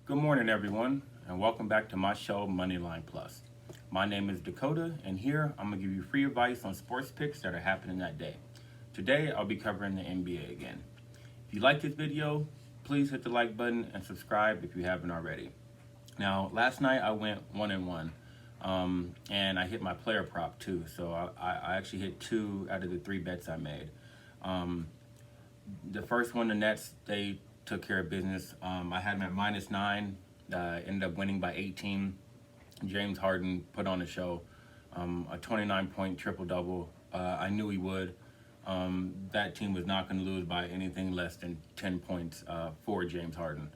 Good morning, everyone, and welcome back to my show, MoneyLine Plus. My name is Dakota, and here I'm going to give you free advice on sports picks that are happening that day. Today, I'll be covering the NBA again. If you like this video, please hit the like button and subscribe if you haven't already. Now, last night I went 1-1, and I hit my player prop too, so I actually hit 2 out of the 3 bets I made. The first one, the Nets, they took care of business. I had them at -9, ended up winning by 18. James Harden put on a show, a 29-point triple-double. I knew he would. That team was not going to lose by anything less than 10 points for James Harden.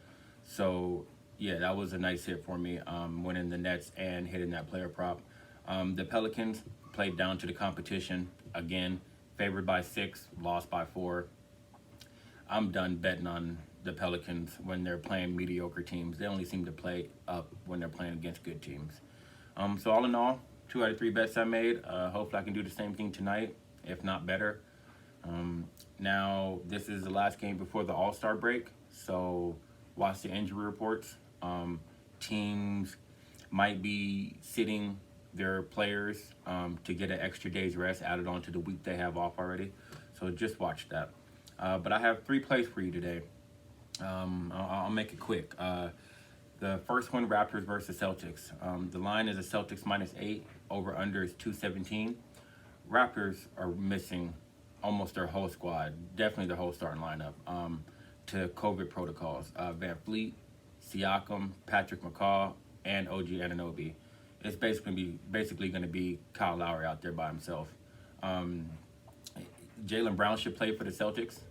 So, yeah, that was a nice hit for me, winning the Nets and hitting that player prop. The Pelicans played down to the competition. Again, favored by 6, lost by 4. I'm done betting on the Pelicans when they're playing mediocre teams. They only seem to play up when they're playing against good teams. So all in all, 2 out of 3 bets I made. Hopefully I can do the same thing tonight, if not better. Now, this is the last game before the All-Star break, so watch the injury reports. Teams might be sitting their players to get an extra day's rest added on to the week they have off already. So just watch that. But I have 3 plays for you today. I'll make it quick. The first one, Raptors versus Celtics. The line is a Celtics -8. Over under is 217. Raptors are missing almost their whole squad, definitely their whole starting lineup, to COVID protocols. Van Fleet, Siakam, Patrick McCaw, and OG Anunoby. It's basically going to be Kyle Lowry out there by himself. Jaylen Brown should play for the Celtics.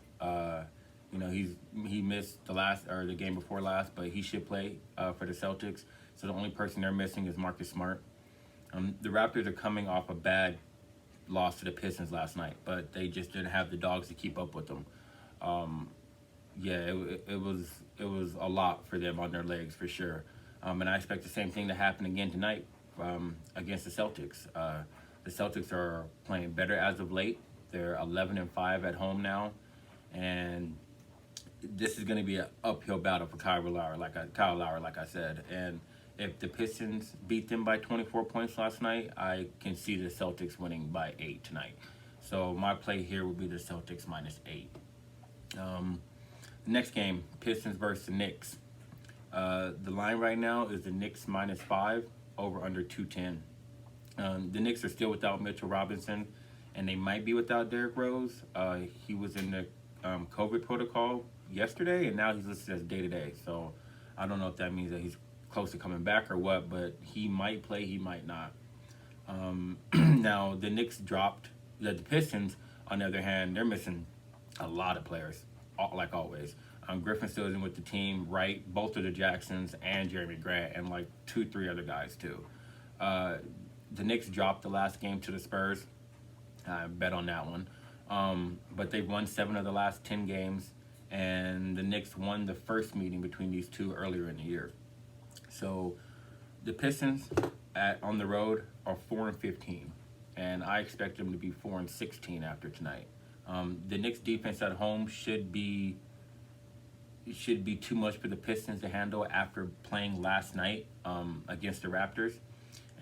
He missed the game before last, but he should play for the Celtics. So the only person they're missing is Marcus Smart. The Raptors are coming off a bad loss to the Pistons last night, but they just didn't have the dogs to keep up with them. It was a lot for them on their legs for sure. And I expect the same thing to happen again tonight against the Celtics. The Celtics are playing better as of late. They're 11-5 at home now, and this is going to be an uphill battle for Kyle Lowry, like I said. And if the Pistons beat them by 24 points last night, I can see the Celtics winning by 8 tonight. So my play here would be the Celtics -8. Next game, Pistons versus the Knicks. The line right now is the Knicks -5, over under 210. The Knicks are still without Mitchell Robinson, and they might be without Derrick Rose. He was in the COVID protocol yesterday, and now he's listed as day-to-day. So I don't know if that means that he's close to coming back or what, but he might play, he might not. Now, the Knicks dropped. The Pistons, on the other hand, they're missing a lot of players, like always. Griffin still isn't with the team, right? Both of the Jacksons and Jeremy Grant, and like 2-3 other guys too. The Knicks dropped the last game to the Spurs. I bet on that one. But they've won 7 of the last 10 games, and the Knicks won the first meeting between these two earlier in the year. So the Pistons on the road are 4-15, and I expect them to be 4-16 after tonight. The Knicks defense at home should be too much for the Pistons to handle after playing last night against the Raptors.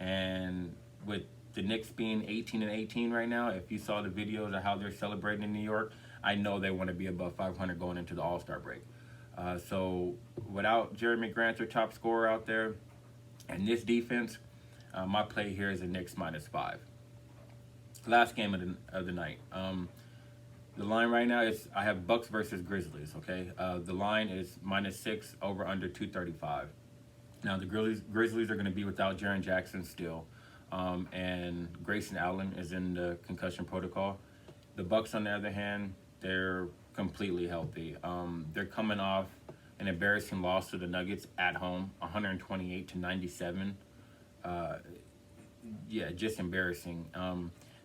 And with the Knicks being 18-18 right now, if you saw the videos of how they're celebrating in New York, I know they want to be above 500 going into the All-Star break. So without Jeremy Grant, their top scorer out there, and this defense, my play here is the Knicks -5. Last game of the night. The line right now is, I have Bucks versus Grizzlies, okay? The line is -6, over under 235. Now, the Grizzlies are going to be without Jaren Jackson still, and Grayson Allen is in the concussion protocol. The Bucks, on the other hand, they're completely healthy. They're coming off an embarrassing loss to the Nuggets at home, 128-97. Just embarrassing.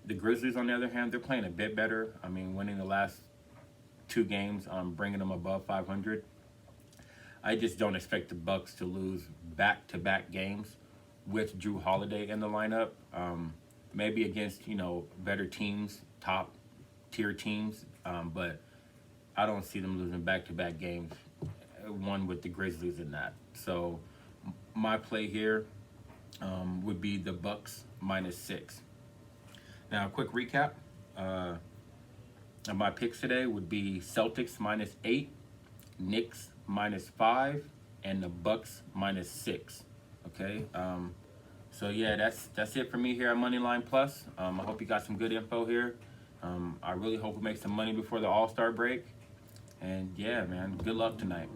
The Grizzlies, on the other hand, they're playing a bit better. I mean, winning the last 2 games, bringing them above 500. I just don't expect the Bucks to lose back-to-back games with Drew Holiday in the lineup. Maybe against, better teams, top-tier teams, but I don't see them losing back-to-back games one with the Grizzlies in that. So my play here would be the Bucks -6. Now, a quick recap. My picks today would be Celtics -8, Knicks -5, and the Bucks -6. Okay. So yeah, that's it for me here at MoneyLine Plus. I hope you got some good info here. I really hope we make some money before the All-Star break. And yeah, man, good luck tonight.